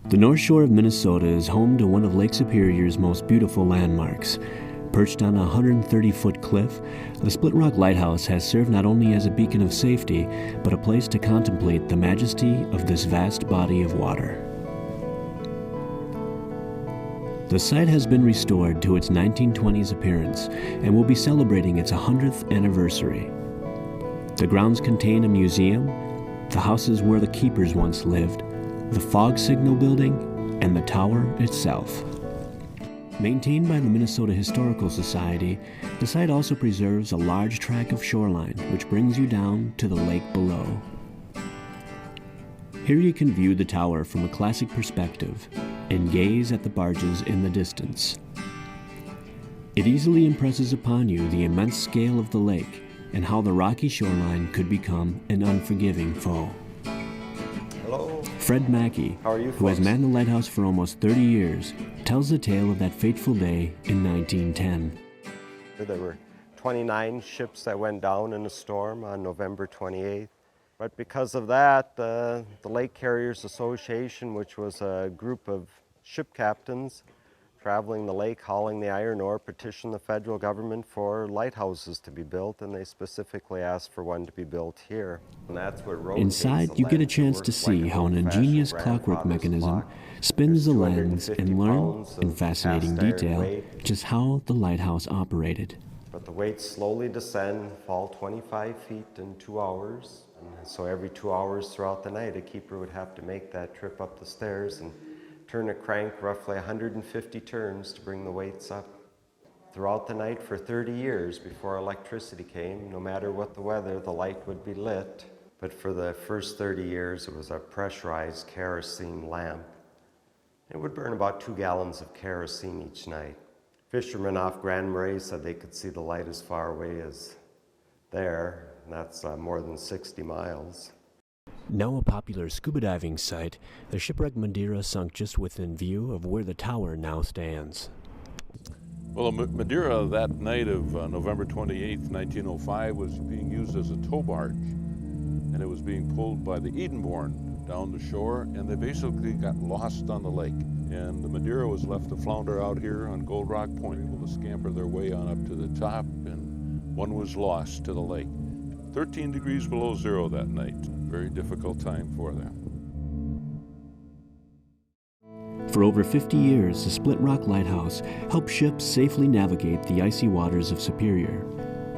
The North Shore of Minnesota is home to one of Lake Superior's most beautiful landmarks. Perched on a 130-foot cliff, the Split Rock Lighthouse has served not only as a beacon of safety, but a place to contemplate the majesty of this vast body of water. The site has been restored to its 1920s appearance and will be celebrating its 100th anniversary. The grounds contain a museum, the houses where the keepers once lived, the fog signal building, and the tower itself. Maintained by the Minnesota Historical Society, the site also preserves a large tract of shoreline which brings you down to the lake below. Here you can view the tower from a classic perspective and gaze at the barges in the distance. It easily impresses upon you the immense scale of the lake and how the rocky shoreline could become an unforgiving foe. Hello. Fred Mackey, who has manned the lighthouse for almost 30 years, tells the tale of that fateful day in 1910. There were 29 ships that went down in a storm on November 28th. But because of that, the Lake Carriers Association, which was a group of ship captains traveling the lake, hauling the iron ore, petitioned the federal government for lighthouses to be built, and they specifically asked for one to be built here. And that's what rotates Inside, the you get a lens. chance It to works see like how an an ingenious old-fashioned clockwork grandfather's mechanism clock. spins the There's lens 250 and learn, pounds in of fascinating cast iron detail, weight. just how the lighthouse operated. But the weights slowly descend, fall 25 feet in 2 hours. And so every 2 hours throughout the night, a keeper would have to make that trip up the stairs and turn a crank roughly 150 turns to bring the weights up. Throughout the night for 30 years before electricity came, no matter what the weather, the light would be lit. But for the first 30 years, it was a pressurized kerosene lamp. It would burn about 2 gallons of kerosene each night. Fishermen off Grand Marais said they could see the light as far away as there, and that's more than 60 miles. Now a popular scuba diving site, the shipwreck Madeira sunk just within view of where the tower now stands. Well, Madeira that night of November 28th, 1905 was being used as a tow barge, and it was being pulled by the Edenborn down the shore, and they basically got lost on the lake. And the Madeira was left to flounder out here on Gold Rock Point, able to scamper their way on up to the top, and one was lost to the lake. 13 degrees below zero that night. Very difficult time for them. For over 50 years, the Split Rock Lighthouse helped ships safely navigate the icy waters of Superior.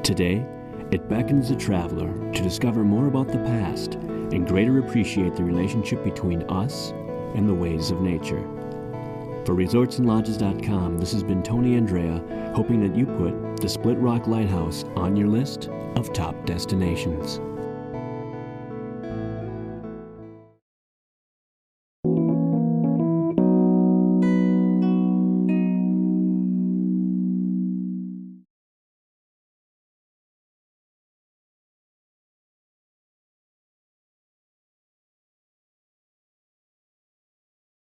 Today, it beckons the traveler to discover more about the past and greater appreciate the relationship between us and the ways of nature. For ResortsandLodges.com, this has been Tony Andrea, hoping that you put the Split Rock Lighthouse on your list of top destinations.